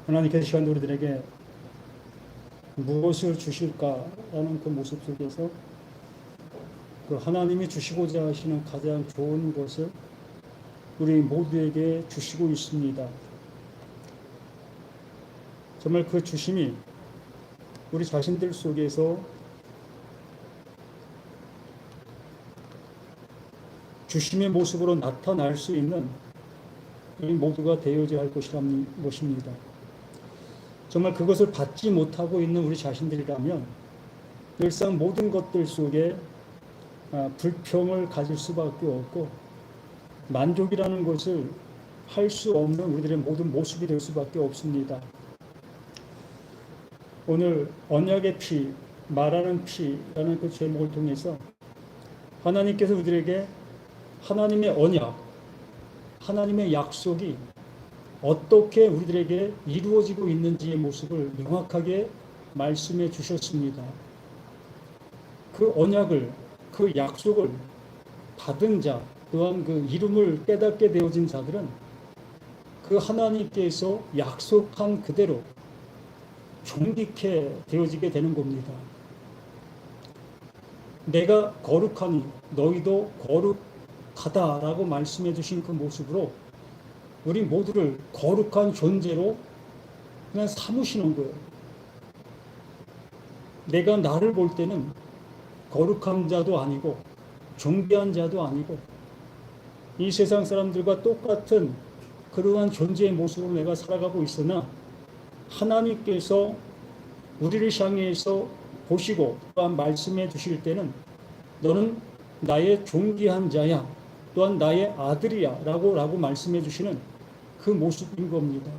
하나님께서 시간 우리들에게 무엇을 주실까라는 그 모습 속에서 그 하나님이 주시고자 하시는 가장 좋은 것을 우리 모두에게 주시고 있습니다. 정말 그 주심이 우리 자신들 속에서 주심의 모습으로 나타날 수 있는 우리 모두가 되어져야 할 것입니다. 정말 그것을 받지 못하고 있는 우리 자신들이라면 늘상 모든 것들 속에 불평을 가질 수밖에 없고 만족이라는 것을 할 수 없는 우리들의 모든 모습이 될 수밖에 없습니다. 오늘 언약의 피, 말하는 피라는 그 제목을 통해서 하나님께서 우리들에게 하나님의 언약, 하나님의 약속이 어떻게 우리들에게 이루어지고 있는지의 모습을 명확하게 말씀해 주셨습니다. 그 언약을, 그 약속을 받은 자, 또한 그 이름을 깨닫게 되어진 자들은 그 하나님께서 약속한 그대로 존귀케 되어지게 되는 겁니다. 내가 거룩하니 너희도 거룩하다라고 말씀해 주신 그 모습으로 우리 모두를 거룩한 존재로 그냥 삼으시는 거예요. 내가 나를 볼 때는 거룩한 자도 아니고 존귀한 자도 아니고 이 세상 사람들과 똑같은 그러한 존재의 모습으로 내가 살아가고 있으나 하나님께서 우리를 향해서 보시고 또한 말씀해 주실 때는 너는 나의 존귀한 자야, 또한 나의 아들이야 라고 말씀해 주시는 그 모습인 겁니다.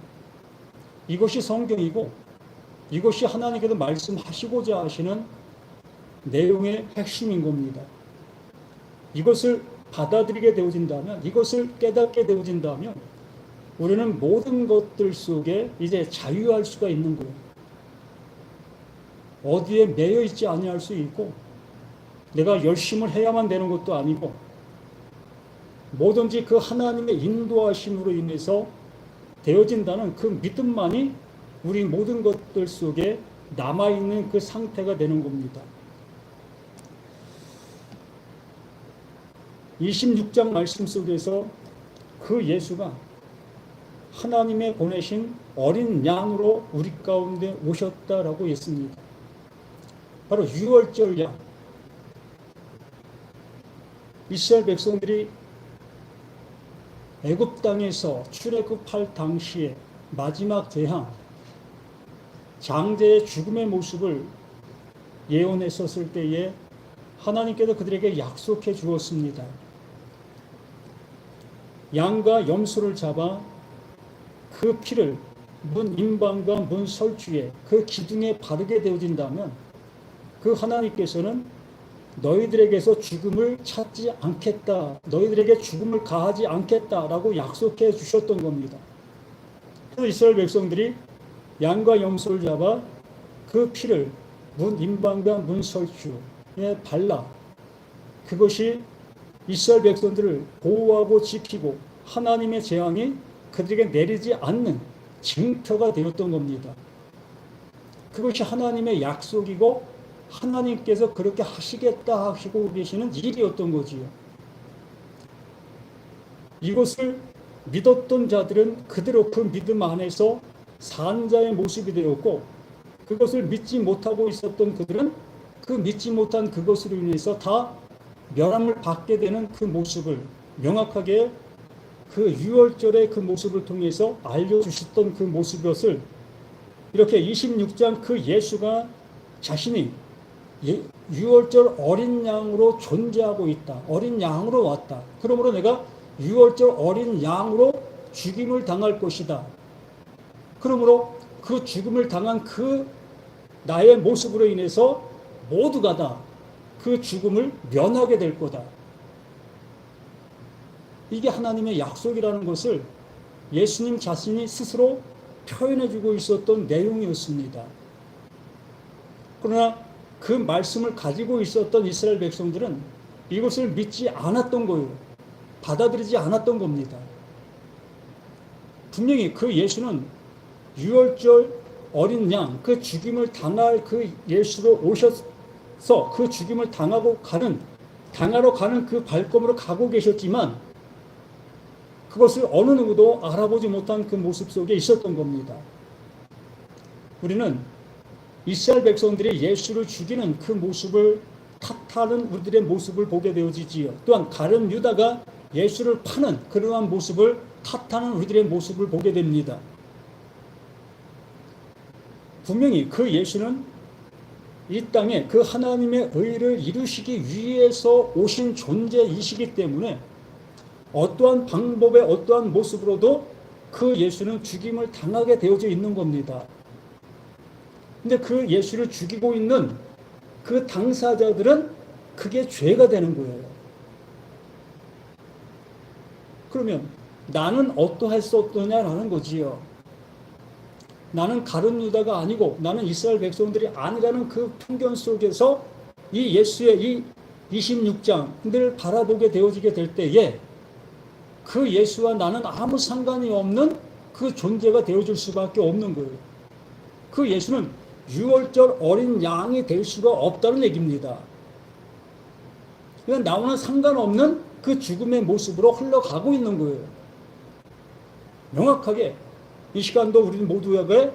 이것이 성경이고 이것이 하나님께서 말씀하시고자 하시는 내용의 핵심인 겁니다. 이것을 받아들이게 되어진다면, 이것을 깨닫게 되어진다면 우리는 모든 것들 속에 이제 자유할 수가 있는 거예요. 어디에 매여 있지 아니할 수 있고 내가 열심을 해야만 되는 것도 아니고 뭐든지 그 하나님의 인도하심으로 인해서 되어진다는 그 믿음만이 우리 모든 것들 속에 남아있는 그 상태가 되는 겁니다. 26장 말씀 속에서 그 예수가 하나님의 보내신 어린 양으로 우리 가운데 오셨다라고 했습니다. 바로 유월절 양. 이스라엘 백성들이 애굽 땅에서 출애굽할 당시에 마지막 재앙, 장제의 죽음의 모습을 예언했었을 때에 하나님께서 그들에게 약속해 주었습니다. 양과 염소를 잡아 그 피를 문 임방과 문 설주에 그 기둥에 바르게 되어진다면 그 하나님께서는 너희들에게서 죽음을 찾지 않겠다, 너희들에게 죽음을 가하지 않겠다라고 약속해 주셨던 겁니다. 그래서 이스라엘 백성들이 양과 염소를 잡아 그 피를 문 임방과 문 설주에 발라 그것이 이스라엘 백성들을 보호하고 지키고 하나님의 재앙이 그들에게 내리지 않는 징표가 되었던 겁니다. 그것이 하나님의 약속이고 하나님께서 그렇게 하시겠다 하시고 계시는 일이었던 거지요. 이것을 믿었던 자들은 그대로 그 믿음 안에서 산 자의 모습이 되었고 그것을 믿지 못하고 있었던 그들은 그 믿지 못한 그것으로 인해서 다 멸함을 받게 되는 그 모습을 명확하게 그 유월절의 그 모습을 통해서 알려주셨던 그 모습이었을 이렇게 26장 그 예수가 자신이 유월절 어린 양으로 존재하고 있다. 어린 양으로 왔다. 그러므로 내가 유월절 어린 양으로 죽임을 당할 것이다. 그러므로 그 죽음을 당한 그 나의 모습으로 인해서 모두가 다 그 죽음을 면하게 될 거다. 이게 하나님의 약속이라는 것을 예수님 자신이 스스로 표현해주고 있었던 내용이었습니다. 그러나 그 말씀을 가지고 있었던 이스라엘 백성들은 이것을 믿지 않았던 거예요. 받아들이지 않았던 겁니다. 분명히 그 예수는 유월절 어린 양, 그 죽임을 당할 그 예수로 오셔서 그 죽임을 당하러 가는 그 발걸음으로 가고 계셨지만 그것을 어느 누구도 알아보지 못한 그 모습 속에 있었던 겁니다. 우리는 이스라엘 백성들이 예수를 죽이는 그 모습을 탓하는 우리들의 모습을 보게 되어지지요. 또한 가룟 유다가 예수를 파는 그러한 모습을 탓하는 우리들의 모습을 보게 됩니다. 분명히 그 예수는 이 땅에 그 하나님의 의를 이루시기 위해서 오신 존재이시기 때문에 어떠한 방법의 어떠한 모습으로도 그 예수는 죽임을 당하게 되어져 있는 겁니다. 근데 그 예수를 죽이고 있는 그 당사자들은 그게 죄가 되는 거예요. 그러면 나는 어떠할 수 없느냐라는 거지요. 나는 가룟 유다가 아니고 나는 이스라엘 백성들이 아니라는 그 편견 속에서 이 예수의 이 26장을 바라보게 되어지게 될 때에 그 예수와 나는 아무 상관이 없는 그 존재가 되어줄 수밖에 없는 거예요. 그 예수는 유월절 어린 양이 될 수가 없다는 얘기입니다. 그냥 나와는 상관없는 그 죽음의 모습으로 흘러가고 있는 거예요. 명확하게 이 시간도 우리 모두에게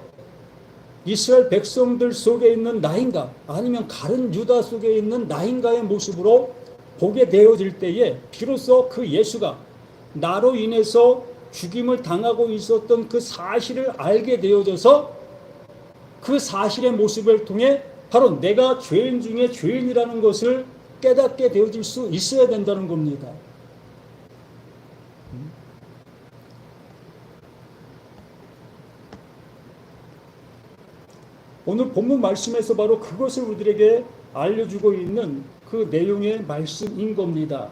이스라엘 백성들 속에 있는 나인가 아니면 가룟 유다 속에 있는 나인가의 모습으로 보게 되어질 때에 비로소 그 예수가 나로 인해서 죽임을 당하고 있었던 그 사실을 알게 되어져서 그 사실의 모습을 통해 바로 내가 죄인 중에 죄인이라는 것을 깨닫게 되어질 수 있어야 된다는 겁니다. 오늘 본문 말씀에서 바로 그것을 우리들에게 알려주고 있는 그 내용의 말씀인 겁니다.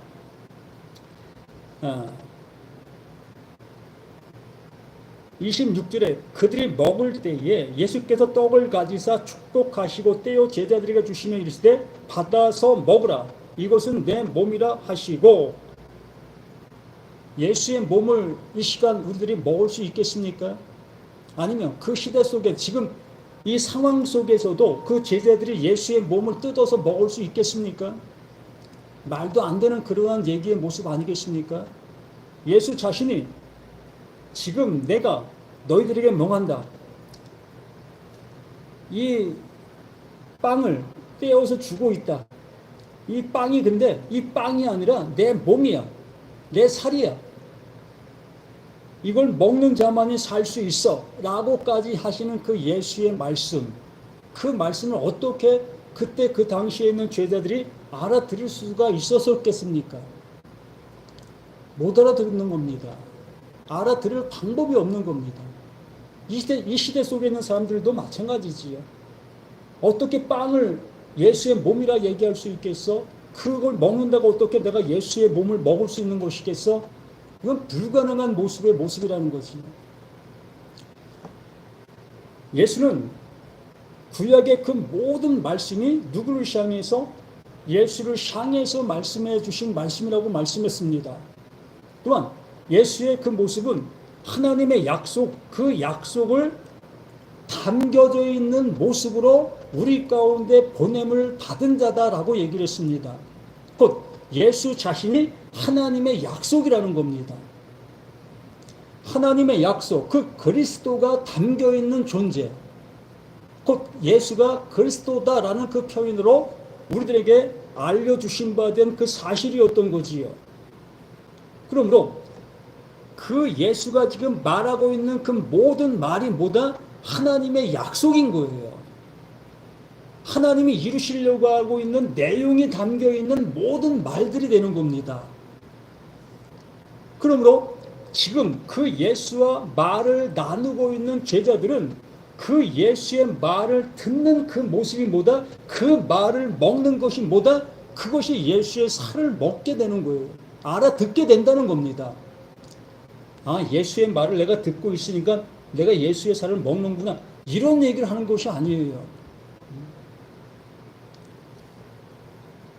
26절에 그들이 먹을 때에 예수께서 떡을 가지사 축복하시고 떼어 제자들에게 주시며 이르시되 받아서 먹으라 이것은 내 몸이라 하시고 예수의 몸을 이 시간 우리들이 먹을 수 있겠습니까? 아니면 그 시대 속에 지금 이 상황 속에서도 그 제자들이 예수의 몸을 뜯어서 먹을 수 있겠습니까? 말도 안 되는 그러한 얘기의 모습 아니겠습니까? 예수 자신이 지금 내가 너희들에게 명한다. 이 빵을 떼어서 주고 있다. 이 빵이 근데 이 빵이 아니라 내 몸이야. 내 살이야. 이걸 먹는 자만이 살 수 있어 라고까지 하시는 그 예수의 말씀, 그 말씀을 어떻게 그때 그 당시에 있는 제자들이 알아들을 수가 있었겠습니까? 못 알아듣는 겁니다. 알아들을 방법이 없는 겁니다. 이 시대 속에 있는 사람들도 마찬가지지요. 어떻게 빵을 예수의 몸이라 얘기할 수 있겠어? 그걸 먹는다고 어떻게 내가 예수의 몸을 먹을 수 있는 것이겠어? 이건 불가능한 모습의 모습이라는 거지. 예수는 구약의 그 모든 말씀이 누구를 향해서? 예수를 향해서 말씀해 주신 말씀이라고 말씀했습니다. 또한 예수의 그 모습은 하나님의 약속, 그 약속을 담겨져 있는 모습으로 우리 가운데 보냄을 받은 자다라고 얘기를 했습니다. 곧 예수 자신이 하나님의 약속이라는 겁니다. 하나님의 약속, 그 그리스도가 담겨있는 존재, 곧 예수가 그리스도다라는 그 표현으로 우리들에게 알려주신 바 된 그 사실이었던 거지요. 그러므로 그 예수가 지금 말하고 있는 그 모든 말이 뭐다? 하나님의 약속인 거예요. 하나님이 이루시려고 하고 있는 내용이 담겨있는 모든 말들이 되는 겁니다. 그러므로 지금 그 예수와 말을 나누고 있는 제자들은 그 예수의 말을 듣는 그 모습이 뭐다? 그 말을 먹는 것이 뭐다? 그것이 예수의 살을 먹게 되는 거예요. 알아듣게 된다는 겁니다. 아, 예수의 말을 내가 듣고 있으니까 내가 예수의 살을 먹는구나. 이런 얘기를 하는 것이 아니에요.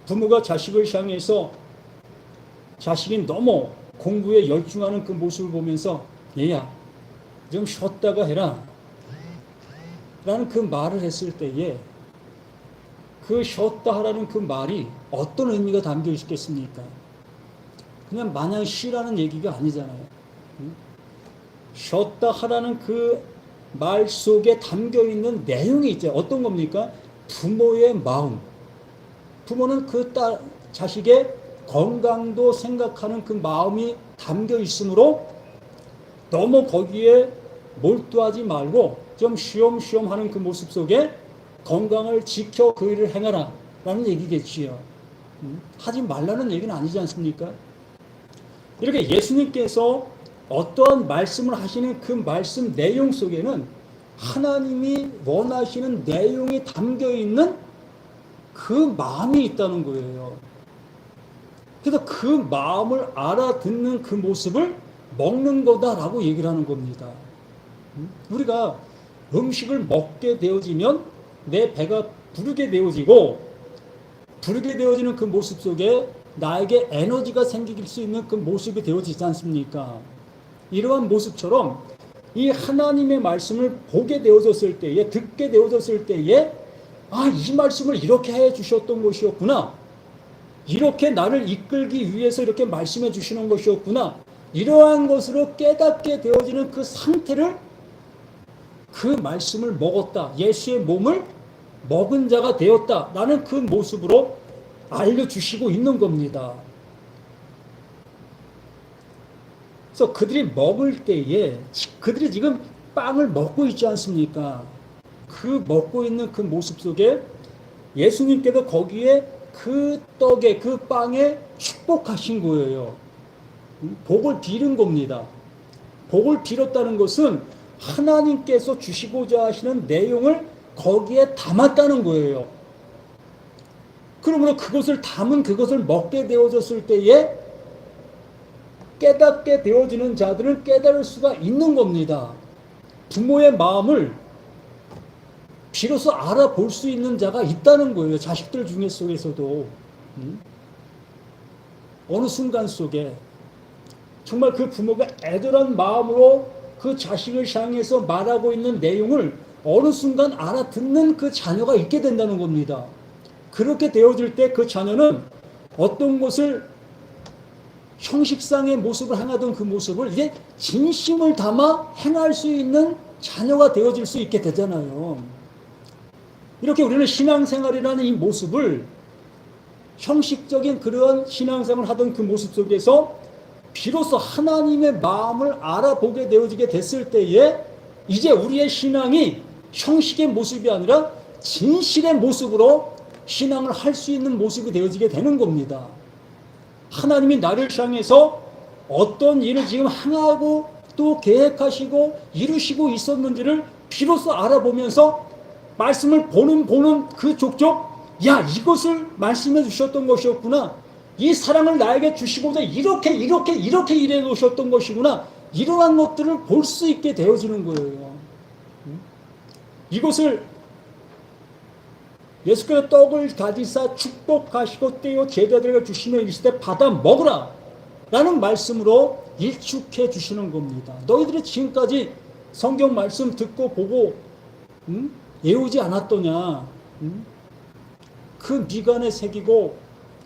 부모가 자식을 향해서 자식이 너무 공부에 열중하는 그 모습을 보면서 얘야, 좀 쉬었다가 해라 라는 그 말을 했을 때에 그 쉬었다 하라는 그 말이 어떤 의미가 담겨 있겠습니까? 그냥 마냥 쉬라는 얘기가 아니잖아요. 쉬었다 하라는 그 말 속에 담겨 있는 내용이 있죠. 어떤 겁니까? 부모의 마음. 부모는 그 자식의 건강도 생각하는 그 마음이 담겨 있으므로 너무 거기에 몰두하지 말고 좀 쉬엄쉬엄 하는 그 모습 속에 건강을 지켜 그 일을 행하라 라는 얘기겠지요. 하지 말라는 얘기는 아니지 않습니까? 이렇게 예수님께서 어떠한 말씀을 하시는 그 말씀 내용 속에는 하나님이 원하시는 내용이 담겨 있는 그 마음이 있다는 거예요. 그래서 그 마음을 알아듣는 그 모습을 먹는 거다라고 얘기를 하는 겁니다. 우리가 음식을 먹게 되어지면 내 배가 부르게 되어지고 부르게 되어지는 그 모습 속에 나에게 에너지가 생길 수 있는 그 모습이 되어지지 않습니까? 이러한 모습처럼 이 하나님의 말씀을 보게 되어졌을 때에 듣게 되어졌을 때에 이 말씀을 이렇게 해 주셨던 것이었구나. 이렇게 나를 이끌기 위해서 이렇게 말씀해 주시는 것이었구나. 이러한 것으로 깨닫게 되어지는 그 상태를 그 말씀을 먹었다. 예수의 몸을 먹은 자가 되었다. 라는 그 모습으로 알려주시고 있는 겁니다. 그래서 그들이 먹을 때에 그들이 지금 빵을 먹고 있지 않습니까? 그 먹고 있는 그 모습 속에 예수님께서 거기에 그 떡에 그 빵에 축복하신 거예요. 복을 빌은 겁니다. 복을 빌었다는 것은 하나님께서 주시고자 하시는 내용을 거기에 담았다는 거예요. 그러므로 그것을 담은 그것을 먹게 되어졌을 때에 깨닫게 되어지는 자들은 깨달을 수가 있는 겁니다. 부모의 마음을 비로소 알아볼 수 있는 자가 있다는 거예요. 자식들 중에 속에서도. 어느 순간 속에 정말 그 부모가 애절한 마음으로 그 자식을 향해서 말하고 있는 내용을 어느 순간 알아듣는 그 자녀가 있게 된다는 겁니다. 그렇게 되어질 때 그 자녀는 어떤 것을 형식상의 모습을 행하던 그 모습을 이제 진심을 담아 행할 수 있는 자녀가 되어질 수 있게 되잖아요. 이렇게 우리는 신앙생활이라는 이 모습을 형식적인 그러한 신앙생활을 하던 그 모습 속에서 비로소 하나님의 마음을 알아보게 되어지게 됐을 때에 이제 우리의 신앙이 형식의 모습이 아니라 진실의 모습으로 신앙을 할 수 있는 모습이 되어지게 되는 겁니다. 하나님이 나를 향해서 어떤 일을 지금 행하고 또 계획하시고 이루시고 있었는지를 비로소 알아보면서 말씀을 보는 그 족족 이것을 말씀해 주셨던 것이었구나. 이 사랑을 나에게 주시고자 이렇게 일해 놓으셨던 것이구나. 이러한 것들을 볼 수 있게 되어지는 거예요. 이것을 예수께서 떡을 가지사 축복하시고 떼어 제자들에게 주시며 이르시되 받아 먹으라 라는 말씀으로 일축해 주시는 겁니다. 너희들이 지금까지 성경 말씀 듣고 보고 외우지 않았더냐. 그 미간에 새기고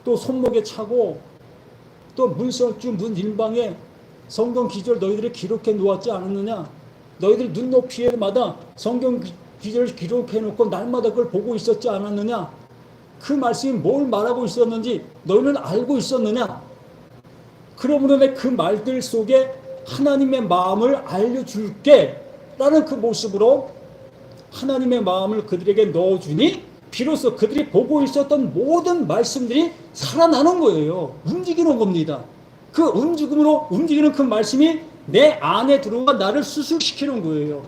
또 손목에 차고 또 문설주 문 일방에 성경 기절 너희들이 기록해 놓았지 않았느냐. 너희들 눈높이에마다 성경 기절을 기록해 놓고 날마다 그걸 보고 있었지 않았느냐. 그 말씀이 뭘 말하고 있었는지 너희는 알고 있었느냐. 그러므로 내 그 말들 속에 하나님의 마음을 알려줄게 라는 그 모습으로 하나님의 마음을 그들에게 넣어주니 비로소 그들이 보고 있었던 모든 말씀들이 살아나는 거예요. 움직이는 겁니다. 그 움직임으로 움직이는 그 말씀이 내 안에 들어와 나를 수술시키는 거예요.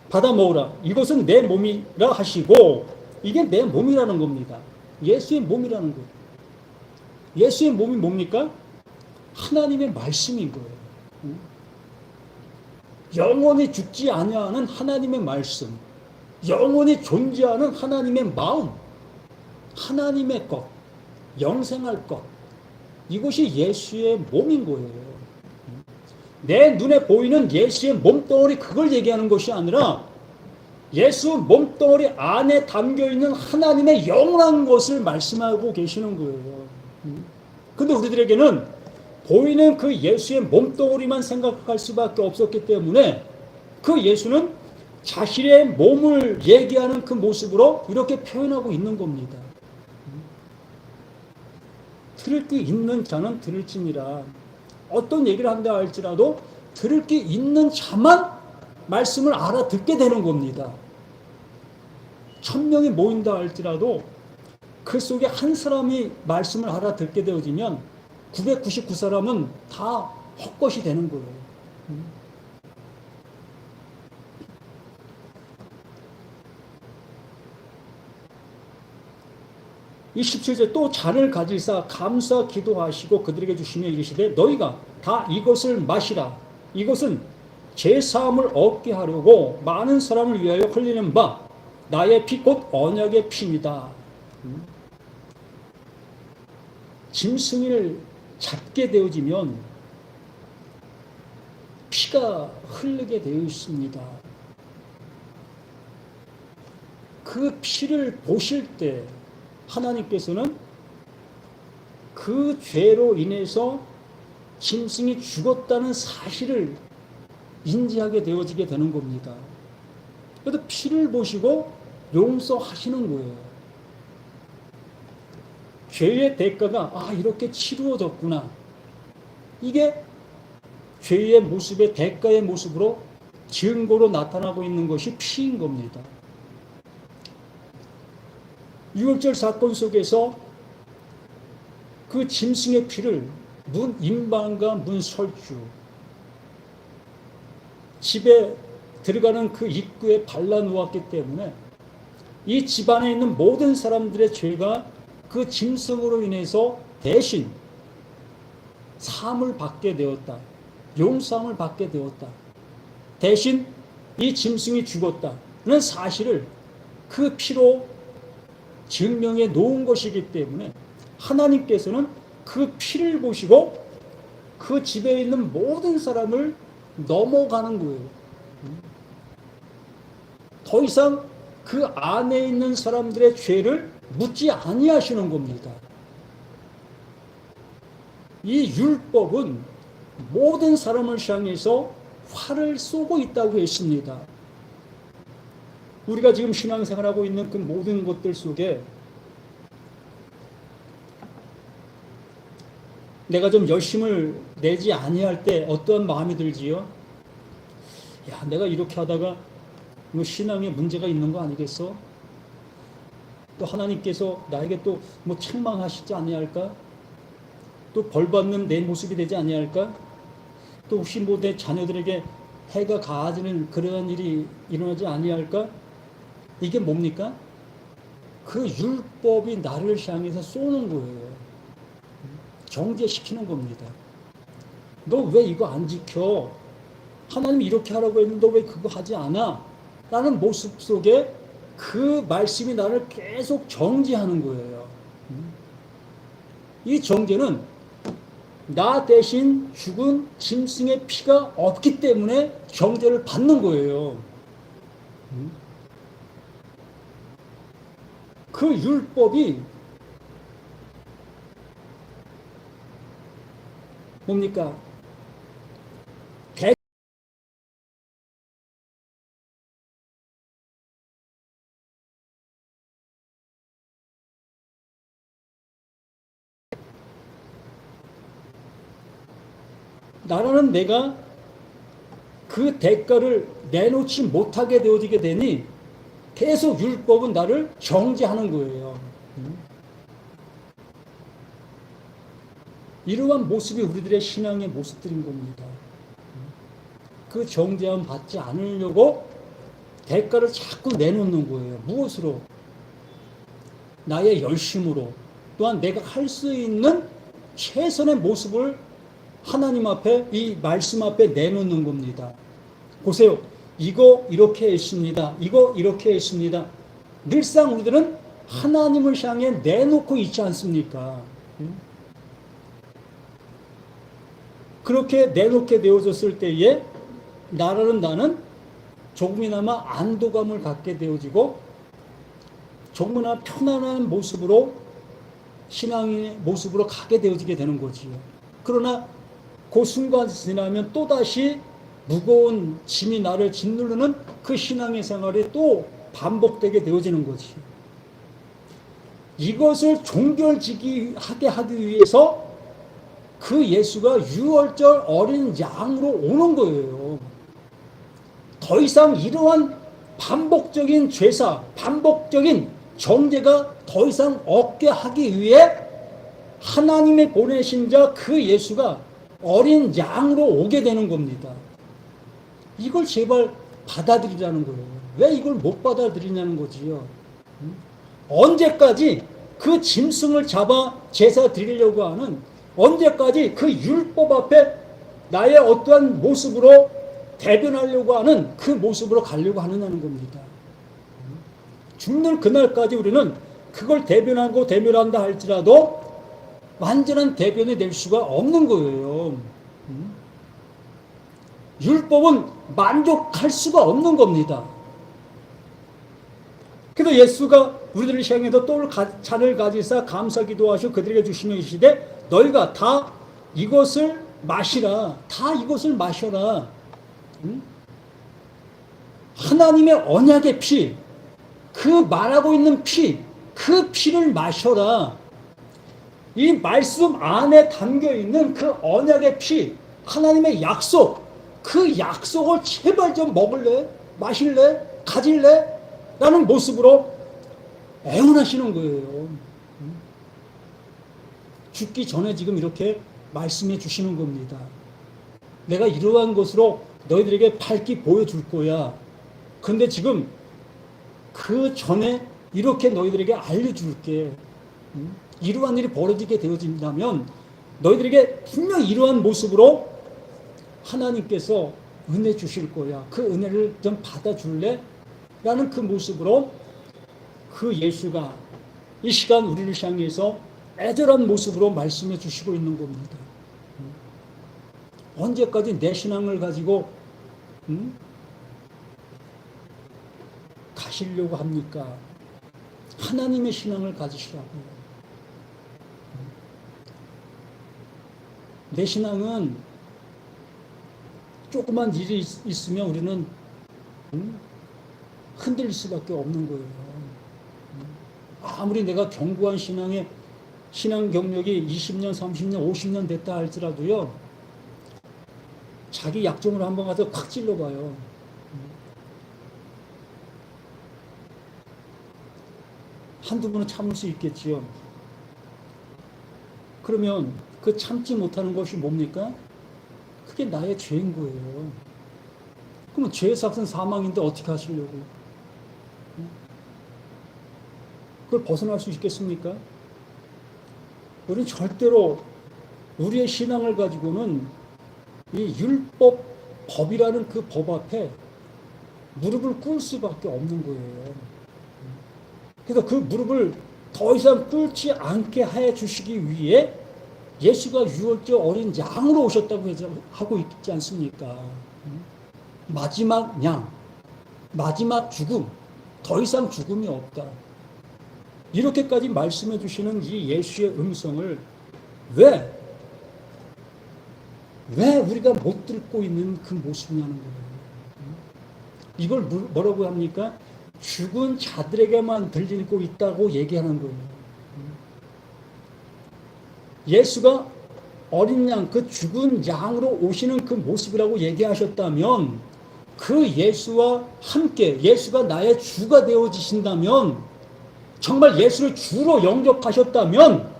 받아 먹으라. 이것은 내 몸이라 하시고 이게 내 몸이라는 겁니다. 예수의 몸이라는 거예요. 예수의 몸이 뭡니까? 하나님의 말씀인 거예요. 영원히 죽지 아니하는 하나님의 말씀, 영원히 존재하는 하나님의 마음, 하나님의 것, 영생할 것, 이것이 예수의 몸인 거예요. 내 눈에 보이는 예수의 몸덩어리 그걸 얘기하는 것이 아니라 예수 몸덩어리 안에 담겨있는 하나님의 영원한 것을 말씀하고 계시는 거예요. 근데 우리들에게는 보이는 그 예수의 몸덩어리만 생각할 수밖에 없었기 때문에 그 예수는 자신의 몸을 얘기하는 그 모습으로 이렇게 표현하고 있는 겁니다. 들을 게 있는 자는 들을지니라. 어떤 얘기를 한다 할지라도 들을 게 있는 자만 말씀을 알아듣게 되는 겁니다. 1000명이 모인다 할지라도 그 속에 한 사람이 말씀을 알아듣게 되어지면 999사람은 다 헛것이 되는 거예요. 이 17절 또 잔을 가지사 감사 기도하시고 그들에게 주시며 이르시되 너희가 다 이것을 마시라. 이것은 제사함을 얻게 하려고 많은 사람을 위하여 흘리는 바 나의 피 곧 언약의 피입니다. 짐승을 잡게 되어지면 피가 흐르게 되어 있습니다. 그 피를 보실 때 하나님께서는 그 죄로 인해서 짐승이 죽었다는 사실을 인지하게 되어지게 되는 겁니다. 그래서 피를 보시고 용서하시는 거예요. 죄의 대가가 이렇게 치루어졌구나. 이게 죄의 모습의 대가의 모습으로 증거로 나타나고 있는 것이 피인 겁니다. 6월절 사건 속에서 그 짐승의 피를 문 임방과 문 설주 집에 들어가는 그 입구에 발라놓았기 때문에 이 집안에 있는 모든 사람들의 죄가 그 짐승으로 인해서 대신 사함을 받게 되었다. 용서함을 받게 되었다. 대신 이 짐승이 죽었다는 사실을 그 피로 증명해 놓은 것이기 때문에 하나님께서는 그 피를 보시고 그 집에 있는 모든 사람을 넘어가는 거예요. 더 이상 그 안에 있는 사람들의 죄를 묻지 아니하시는 겁니다. 이 율법은 모든 사람을 향해서 화를 쏘고 있다고 했습니다. 우리가 지금 신앙생활하고 있는 그 모든 것들 속에 내가 좀 열심을 내지 아니할 때 어떠한 마음이 들지요? 야, 내가 이렇게 하다가 뭐 신앙에 문제가 있는 거 아니겠어? 또 하나님께서 나에게 또 뭐 책망하시지 아니할까? 또 벌받는 내 모습이 되지 아니할까? 또 혹시 뭐 내 자녀들에게 해가 가하지는 그러한 일이 일어나지 아니할까? 이게 뭡니까? 그 율법이 나를 향해서 쏘는 거예요. 정죄시키는 겁니다. 너 왜 이거 안 지켜? 하나님이 이렇게 하라고 했는데 너 왜 그거 하지 않아? 라는 모습 속에 그 말씀이 나를 계속 정죄하는 거예요. 이 정죄는 나 대신 죽은 짐승의 피가 없기 때문에 정죄를 받는 거예요. 그 율법이 뭡니까? 나라는 내가 그 대가를 내놓지 못하게 되어지게 되니 계속 율법은 나를 정죄하는 거예요. 이러한 모습이 우리들의 신앙의 모습들인 겁니다. 그 정죄함 받지 않으려고 대가를 자꾸 내놓는 거예요. 무엇으로? 나의 열심으로, 또한 내가 할 수 있는 최선의 모습을 하나님 앞에, 이 말씀 앞에 내놓는 겁니다. 보세요. 이거 이렇게 했습니다. 이거 이렇게 했습니다. 늘상 우리들은 하나님을 향해 내놓고 있지 않습니까? 그렇게 내놓게 되어졌을 때에 나는 조금이나마 안도감을 갖게 되어지고 조금이나 편안한 모습으로 신앙의 모습으로 가게 되어지게 되는 거지요. 그러나 그 순간 지나면 또다시 무거운 짐이 나를 짓누르는 그 신앙의 생활이 또 반복되게 되어지는 거지. 이것을 종결지기하게 하기 위해서 그 예수가 유월절 어린 양으로 오는 거예요. 더 이상 이러한 반복적인 죄사, 반복적인 정죄가 더 이상 없게 하기 위해 하나님의 보내신 자 그 예수가 어린 양으로 오게 되는 겁니다. 이걸 제발 받아들이자는 거예요. 왜 이걸 못 받아들이냐는 거지요. 언제까지 그 짐승을 잡아 제사 드리려고 하는, 언제까지 그 율법 앞에 나의 어떠한 모습으로 대변하려고 하는 그 모습으로 가려고 하느냐는 겁니다. 죽는 그날까지 우리는 그걸 대변한다 할지라도 완전한 대변이 될 수가 없는 거예요. 율법은 만족할 수가 없는 겁니다. 그래서 예수가 우리들을 향해서 또 잔을 가지사 감사 기도하시고 그들에게 주시며 이르시되 너희가 다 이것을 마시라. 다 이것을 마셔라. 하나님의 언약의 피, 그 말하고 있는 피, 그 피를 마셔라. 이 말씀 안에 담겨있는 그 언약의 피, 하나님의 약속, 그 약속을 제발 좀 먹을래? 마실래? 가질래? 라는 모습으로 애원하시는 거예요. 죽기 전에 지금 이렇게 말씀해 주시는 겁니다. 내가 이러한 것으로 너희들에게 밝히 보여줄 거야. 근데 지금 그 전에 이렇게 너희들에게 알려줄게. 이러한 일이 벌어지게 되어진다면 너희들에게 분명 이러한 모습으로 하나님께서 은혜 주실 거야. 그 은혜를 좀 받아줄래? 라는 그 모습으로 그 예수가 이 시간 우리를 향해서 애절한 모습으로 말씀해 주시고 있는 겁니다. 언제까지 내 신앙을 가지고 가시려고 합니까? 하나님의 신앙을 가지시라고요. 내 신앙은 조그만 일이 있으면 우리는 흔들릴 수밖에 없는 거예요. 아무리 내가 견고한 신앙 경력이 20년, 30년, 50년 됐다 할지라도요, 자기 약점을 한번 가서 콱 찔러봐요. 한두 번은 참을 수 있겠지요. 그러면 그 참지 못하는 것이 뭡니까? 그게 나의 죄인 거예요. 그러면 죄의 삭은 사망인데 어떻게 하시려고? 그걸 벗어날 수 있겠습니까? 우리는 절대로 우리의 신앙을 가지고는 이 율법, 법이라는 그 법 앞에 무릎을 꿇을 수밖에 없는 거예요. 그래서 그 무릎을 더 이상 꿇지 않게 해 주시기 위해 예수가 유월절 어린 양으로 오셨다고 하고 있지 않습니까? 마지막 양, 마지막 죽음, 더 이상 죽음이 없다. 이렇게까지 말씀해 주시는 이 예수의 음성을 왜 우리가 못 듣고 있는 그 모습이냐는 거예요. 이걸 뭐라고 합니까? 죽은 자들에게만 들리고 있다고 얘기하는 거예요. 예수가 어린 양, 그 죽은 양으로 오시는 그 모습이라고 얘기하셨다면 그 예수와 함께 예수가 나의 주가 되어지신다면, 정말 예수를 주로 영접하셨다면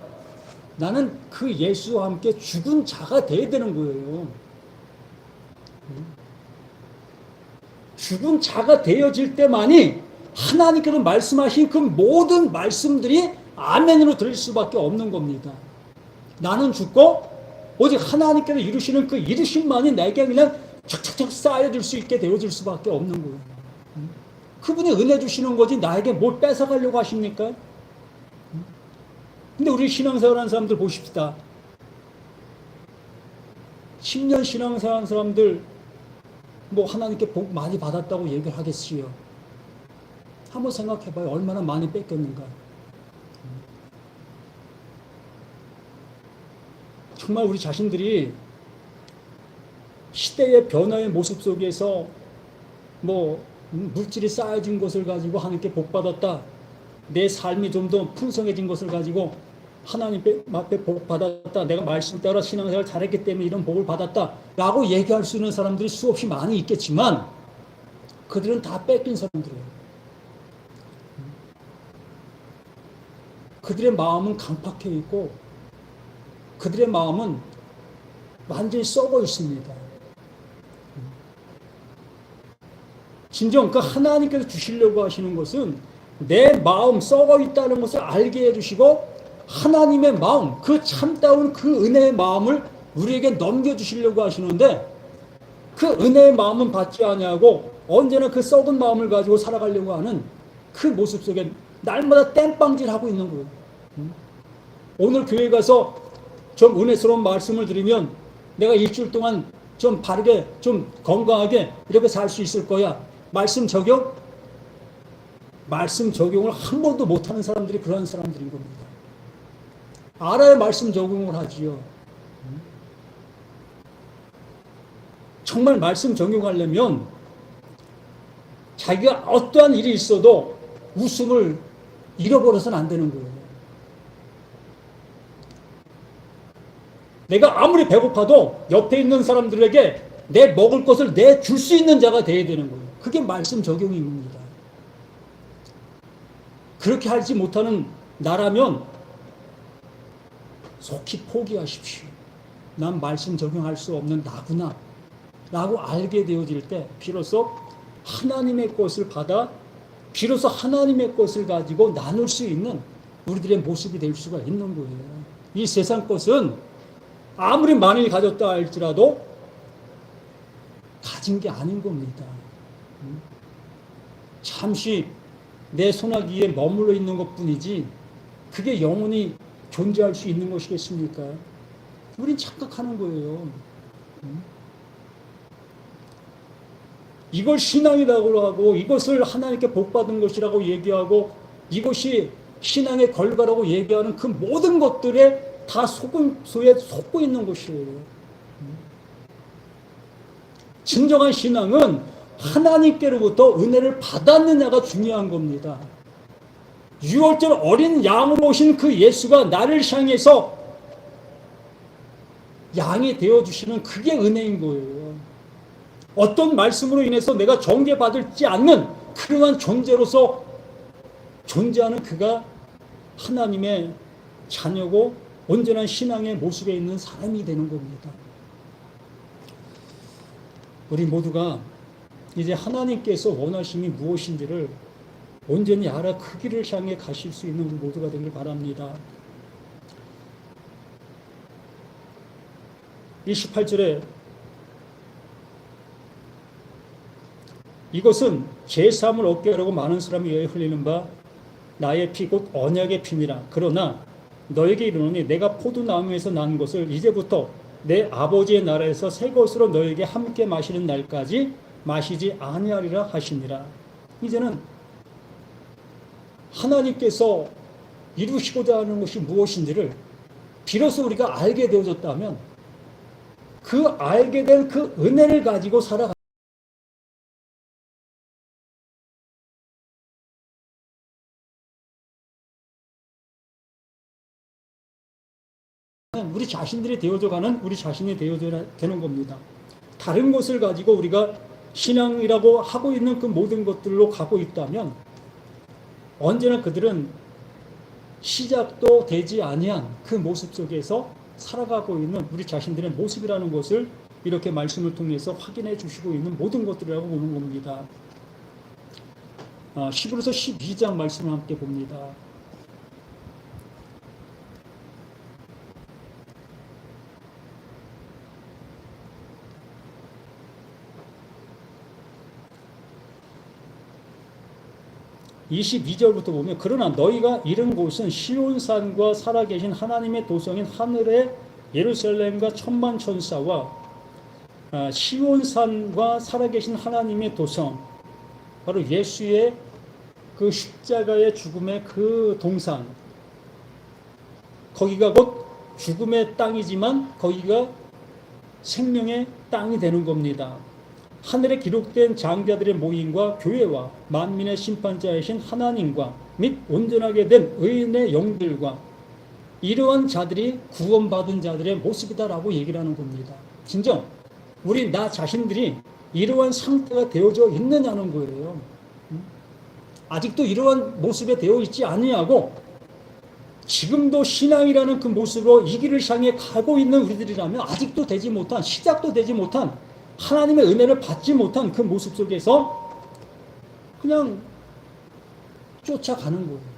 나는 그 예수와 함께 죽은 자가 되어야 되는 거예요. 죽은 자가 되어질 때만이 하나님께서 말씀하신 그 모든 말씀들이 아멘으로 들릴 수밖에 없는 겁니다. 나는 죽고 오직 하나님께서 이루시는 그 이루심만이 내게 그냥 착착착 쌓여질 수 있게 되어질 수밖에 없는 거예요. 그분이 은혜 주시는 거지 나에게 뭘 뺏어가려고 하십니까? 근데 우리 신앙생활 하는 사람들 보십시다. 10년 신앙생활 한 사람들 뭐 하나님께 복 많이 받았다고 얘기를 하겠지요. 한번 생각해봐요. 얼마나 많이 뺏겼는가. 정말 우리 자신들이 시대의 변화의 모습 속에서 뭐 물질이 쌓여진 것을 가지고 하나님께 복 받았다. 내 삶이 좀 더 풍성해진 것을 가지고 하나님 앞에 복 받았다. 내가 말씀 따라 신앙생활 잘했기 때문에 이런 복을 받았다. 라고 얘기할 수 있는 사람들이 수없이 많이 있겠지만 그들은 다 뺏긴 사람들이에요. 그들의 마음은 강팍해 있고 그들의 마음은 완전히 썩어 있습니다. 진정 그 하나님께서 주시려고 하시는 것은 내 마음 썩어 있다는 것을 알게 해주시고 하나님의 마음, 그 참다운 그 은혜의 마음을 우리에게 넘겨주시려고 하시는데 그 은혜의 마음은 받지 아니하고 언제나 그 썩은 마음을 가지고 살아가려고 하는 그 모습 속에 날마다 땜빵질하고 있는 거예요. 오늘 교회 가서 좀 은혜스러운 말씀을 들으면 내가 일주일 동안 좀 바르게 좀 건강하게 이렇게 살 수 있을 거야. 말씀 적용을 한 번도 못하는 사람들이 그런 사람들인 겁니다. 알아야 말씀 적용을 하지요. 정말 말씀 적용하려면 자기가 어떠한 일이 있어도 웃음을 잃어버려서는 안 되는 거예요. 내가 아무리 배고파도 옆에 있는 사람들에게 내 먹을 것을 내줄 수 있는 자가 되어야 되는 거예요. 그게 말씀 적용입니다. 그렇게 하지 못하는 나라면 속히 포기하십시오. 난 말씀 적용할 수 없는 나구나 라고 알게 되어질 때 비로소 하나님의 것을 받아 비로소 하나님의 것을 가지고 나눌 수 있는 우리들의 모습이 될 수가 있는 거예요. 이 세상 것은 아무리 많이 가졌다 할지라도 가진 게 아닌 겁니다. 잠시 내 손아귀에 머물러 있는 것뿐이지 그게 영원히 존재할 수 있는 것이겠습니까? 우린 착각하는 거예요. 이걸 신앙이라고 하고 이것을 하나님께 복받은 것이라고 얘기하고 이것이 신앙의 결과라고 얘기하는 그 모든 것들에 다 속에 속고 있는 것이에요. 진정한 신앙은 하나님께로부터 은혜를 받았느냐가 중요한 겁니다. 6월절 어린 양으로 오신 그 예수가 나를 향해서 양이 되어주시는 그게 은혜인 거예요. 어떤 말씀으로 인해서 내가 정죄받지 않는 그러한 존재로서 존재하는 그가 하나님의 자녀고 온전한 신앙의 모습에 있는 사람이 되는 겁니다. 우리 모두가 이제 하나님께서 원하심이 무엇인지를 온전히 알아 그 길을 향해 가실 수 있는 우리 모두가 되길 바랍니다. 28절에 이것은 제사함을 얻게 하려고 많은 사람이 위하여 흘리는 바 나의 피 곧 언약의 피니라. 그러나 너에게 이르노니 내가 포도나무에서 난 것을 이제부터 내 아버지의 나라에서 새 것으로 너에게 함께 마시는 날까지 마시지 아니하리라 하시니라. 이제는 하나님께서 이루시고자 하는 것이 무엇인지를 비로소 우리가 알게 되어졌다면 그 알게 된 그 은혜를 가지고 살아가 우리 자신들이 되어져가는 우리 자신이 되어져야 되는 겁니다. 다른 것을 가지고 우리가 신앙이라고 하고 있는 그 모든 것들로 가고 있다면 언제나 그들은 시작도 되지 아니한 그 모습 속에서 살아가고 있는 우리 자신들의 모습이라는 것을 이렇게 말씀을 통해서 확인해 주시고 있는 모든 것들이라고 보는 겁니다. 히브리서 12장 말씀을 함께 봅니다. (22절부터) 보면 그러나 너희가 이른 곳은 시온산과 살아계신 하나님의 도성인 하늘의 예루살렘과 천만 천사와 시온산과 살아계신 하나님의 도성, 바로 예수의 그 십자가의 죽음의 그 동산, 거기가 곧 죽음의 땅이지만 거기가 생명의 땅이 되는 겁니다. 하늘에 기록된 장자들의 모임과 교회와 만민의 심판자이신 하나님과 및 온전하게 된 의인의 영들과 이러한 자들이 구원받은 자들의 모습이다라고 얘기를 하는 겁니다. 진정 우리 나 자신들이 이러한 상태가 되어져 있느냐는 거예요. 아직도 이러한 모습에 되어 있지 않느냐고, 지금도 신앙이라는 그 모습으로 이 길을 향해 가고 있는 우리들이라면 아직도 되지 못한, 시작도 되지 못한, 하나님의 은혜를 받지 못한 그 모습 속에서 그냥 쫓아가는 거예요.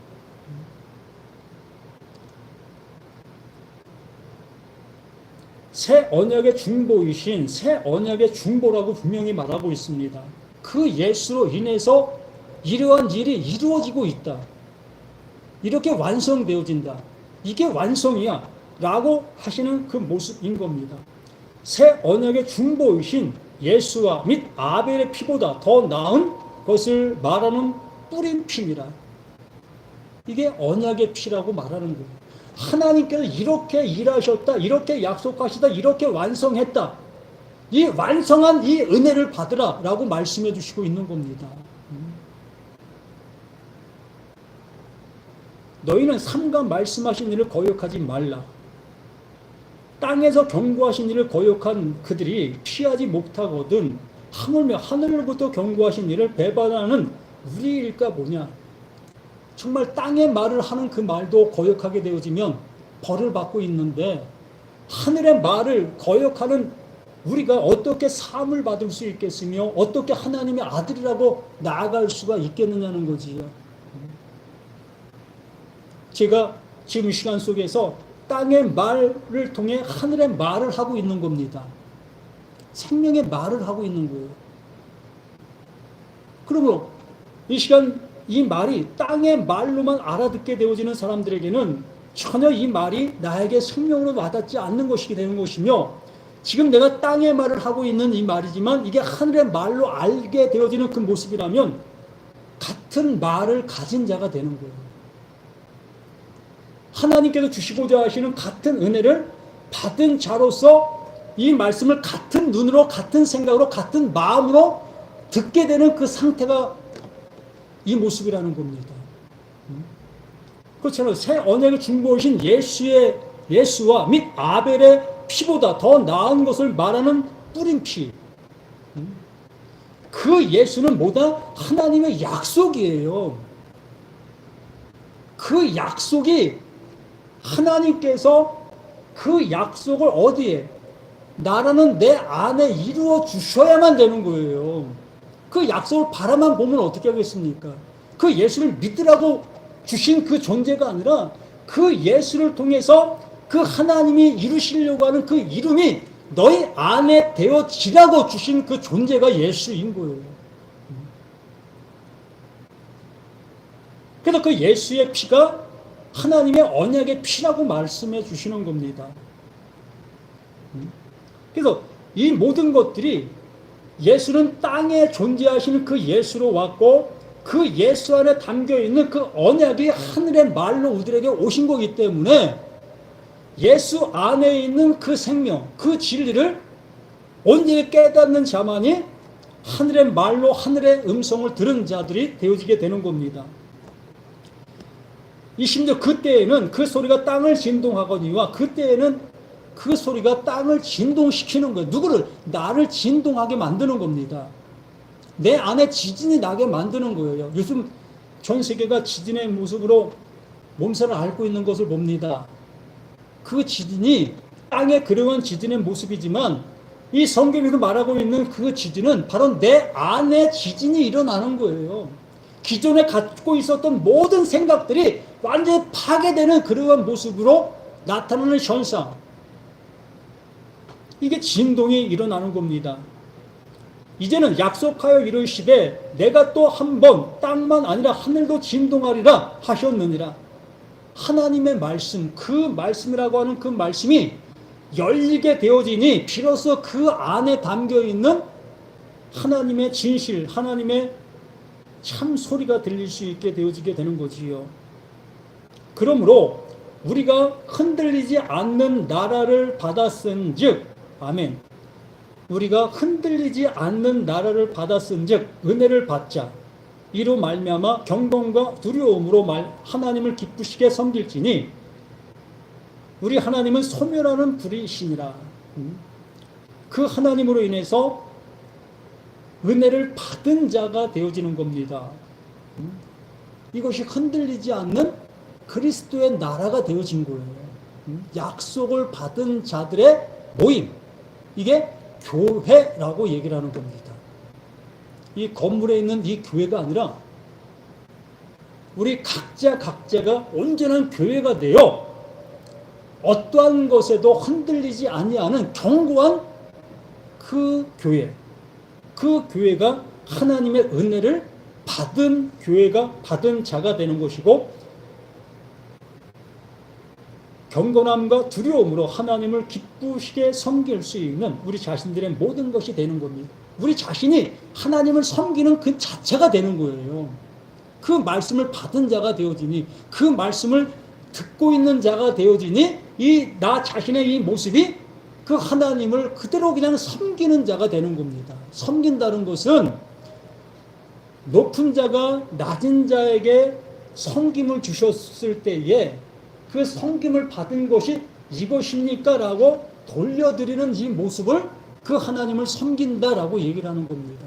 새 언약의 중보이신 새 언약의 중보라고 분명히 말하고 있습니다. 그 예수로 인해서 이러한 일이 이루어지고 있다. 이렇게 완성되어진다. 이게 완성이야. 라고 하시는 그 모습인 겁니다. 새 언약의 중보이신 예수와 및 아벨의 피보다 더 나은 것을 말하는 뿌린 피니라. 이게 언약의 피라고 말하는 거예요. 하나님께서 이렇게 일하셨다, 이렇게 약속하시다, 이렇게 완성했다. 이 완성한 이 은혜를 받으라 라고 말씀해 주시고 있는 겁니다. 너희는 삼가 말씀하신 일을 거역하지 말라. 땅에서 경고하신 일을 거역한 그들이 피하지 못하거든 하물며 하늘로부터 경고하신 일을 배반하는 우리일까 뭐냐. 정말 땅의 말을 하는 그 말도 거역하게 되어지면 벌을 받고 있는데 하늘의 말을 거역하는 우리가 어떻게 사함을 받을 수 있겠으며 어떻게 하나님의 아들이라고 나아갈 수가 있겠느냐는 거지요. 제가 지금 시간 속에서 땅의 말을 통해 하늘의 말을 하고 있는 겁니다. 생명의 말을 하고 있는 거예요. 그러므로 이 시간 이 말이 땅의 말로만 알아듣게 되어지는 사람들에게는 전혀 이 말이 나에게 생명으로 와닿지 않는 것이 되는 것이며, 지금 내가 땅의 말을 하고 있는 이 말이지만 이게 하늘의 말로 알게 되어지는 그 모습이라면 같은 말을 가진 자가 되는 거예요. 하나님께서 주시고자 하시는 같은 은혜를 받은 자로서 이 말씀을 같은 눈으로, 같은 생각으로, 같은 마음으로 듣게 되는 그 상태가 이 모습이라는 겁니다. 그렇잖아요. 새 언약의 중보이신 예수와 및 아벨의 피보다 더 나은 것을 말하는 뿌린 피. 그 예수는 뭐다? 하나님의 약속이에요. 그 약속이 하나님께서 그 약속을 어디에? 나라는 내 안에 이루어 주셔야만 되는 거예요. 그 약속을 바라만 보면 어떻게 하겠습니까? 그 예수를 믿으라고 주신 그 존재가 아니라 그 예수를 통해서 그 하나님이 이루시려고 하는 그 이름이 너희 안에 되어지라고 주신 그 존재가 예수인 거예요. 그래서 그 예수의 피가 하나님의 언약의 피라고 말씀해 주시는 겁니다. 그래서 이 모든 것들이 예수는 땅에 존재하시는 그 예수로 왔고 그 예수 안에 담겨있는 그 언약이 하늘의 말로 우리들에게 오신 거기 때문에 예수 안에 있는 그 생명, 그 진리를 온전히 깨닫는 자만이 하늘의 말로 하늘의 음성을 들은 자들이 되어지게 되는 겁니다. 이 심지어 그때에는 그 소리가 땅을 진동하거니와 그때에는 그 소리가 땅을 진동시키는 거예요. 누구를? 나를 진동하게 만드는 겁니다. 내 안에 지진이 나게 만드는 거예요. 요즘 전 세계가 지진의 모습으로 몸살을 앓고 있는 것을 봅니다. 그 지진이 땅에 그려온 지진의 모습이지만 이 성경에서 말하고 있는 그 지진은 바로 내 안에 지진이 일어나는 거예요. 기존에 갖고 있었던 모든 생각들이 완전히 파괴되는 그러한 모습으로 나타나는 현상. 이게 진동이 일어나는 겁니다. 이제는 약속하여 이르시되 내가 또 한 번 땅만 아니라 하늘도 진동하리라 하셨느니라. 하나님의 말씀, 그 말씀이라고 하는 그 말씀이 열리게 되어지니 비로소 그 안에 담겨 있는 하나님의 진실, 하나님의 참 소리가 들릴 수 있게 되어지게 되는 거지요. 그러므로 우리가 흔들리지 않는 나라를 받았은즉, 아멘. 우리가 흔들리지 않는 나라를 받았은즉 은혜를 받자. 이로 말미암아 경건과 두려움으로 하나님을 기쁘시게 섬길지니 우리 하나님은 소멸하는 불이시니라. 그 하나님으로 인해서 은혜를 받은 자가 되어지는 겁니다. 이것이 흔들리지 않는 그리스도의 나라가 되어진 거예요. 약속을 받은 자들의 모임, 이게 교회라고 얘기를 하는 겁니다. 이 건물에 있는 이 교회가 아니라 우리 각자가 온전한 교회가 되어 어떠한 것에도 흔들리지 아니하는 견고한 그 교회, 그 교회가 하나님의 은혜를 받은 교회가 받은 자가 되는 것이고, 경건함과 두려움으로 하나님을 기쁘시게 섬길 수 있는 우리 자신들의 모든 것이 되는 겁니다. 우리 자신이 하나님을 섬기는 그 자체가 되는 거예요. 그 말씀을 받은 자가 되어지니, 그 말씀을 듣고 있는 자가 되어지니, 이 나 자신의 이 모습이 그 하나님을 그대로 그냥 섬기는 자가 되는 겁니다. 섬긴다는 것은 높은 자가 낮은 자에게 섬김을 주셨을 때에 그 섬김을 받은 것이 이것입니까? 라고 돌려드리는 이 모습을 그 하나님을 섬긴다라고 얘기를 하는 겁니다.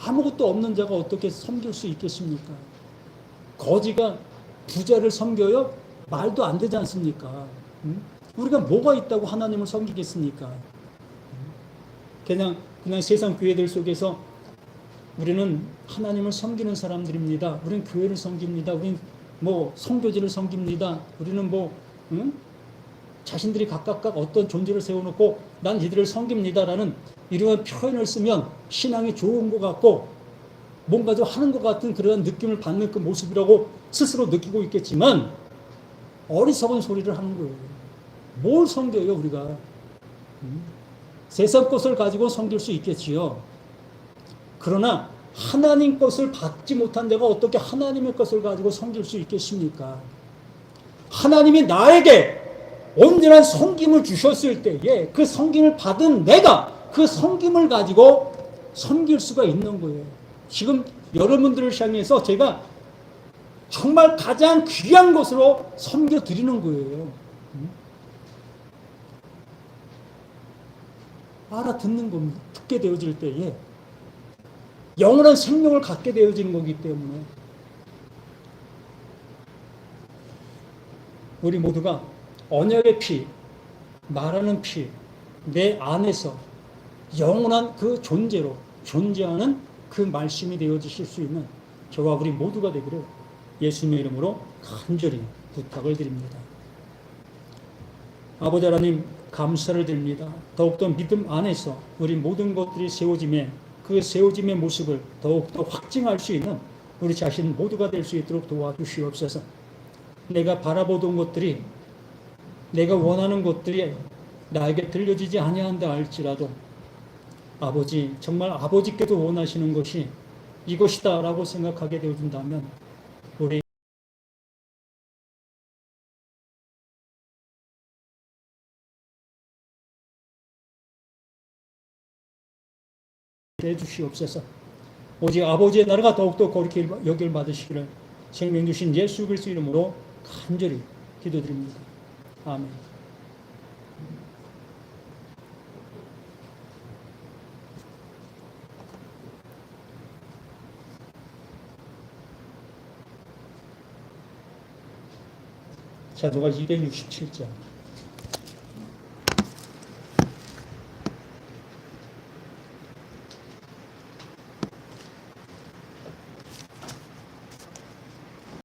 아무것도 없는 자가 어떻게 섬길 수 있겠습니까? 거지가 부자를 섬겨요? 말도 안 되지 않습니까? 우리가 뭐가 있다고 하나님을 섬기겠습니까? 그냥 세상 교회들 속에서 우리는 하나님을 섬기는 사람들입니다. 우리는 교회를 섬깁니다. 우리는 성교지를 섬깁니다. 우리는 자신들이 각각 어떤 존재를 세워놓고 난 이들을 섬깁니다라는 이러한 표현을 쓰면 신앙이 좋은 것 같고 뭔가 좀 하는 것 같은 그런 느낌을 받는 그 모습이라고 스스로 느끼고 있겠지만 어리석은 소리를 하는 거예요. 뭘 섬겨요 우리가? 세상 것을 가지고 섬길 수 있겠지요. 그러나 하나님 것을 받지 못한 자가 어떻게 하나님의 것을 가지고 섬길 수 있겠습니까? 하나님이 나에게 온전한 섬김을 주셨을 때에 그 섬김을 받은 내가 그 섬김을 가지고 섬길 수가 있는 거예요. 지금 여러분들을 향해서 제가 정말 가장 귀한 것으로 섬겨 드리는 거예요. 알아듣는 겁니다. 듣게 되어질 때에 영원한 생명을 갖게 되어지는 거기 때문에 우리 모두가 언약의 피, 말하는 피, 내 안에서 영원한 그 존재로 존재하는 그 말씀이 되어지실 수 있는 저와 우리 모두가 되기를 예수님의 이름으로 간절히 부탁을 드립니다. 아버지 하나님 감사를 드립니다. 더욱더 믿음 안에서 우리 모든 것들이 세워짐에 그 세워짐의 모습을 더욱더 확증할 수 있는 우리 자신 모두가 될 수 있도록 도와주시옵소서. 내가 바라보던 것들이 내가 원하는 것들이 나에게 들려지지 아니한다 할지라도 아버지 정말 아버지께도 원하시는 것이 이것이다 라고 생각하게 되어진다면 우리 해주시옵소서. 오직 아버지의 나라가 더욱더 거룩히 여길 받으시기를 생명 주신 예수 그리스도 이름으로 간절히 기도드립니다. 아멘. 사도가 267장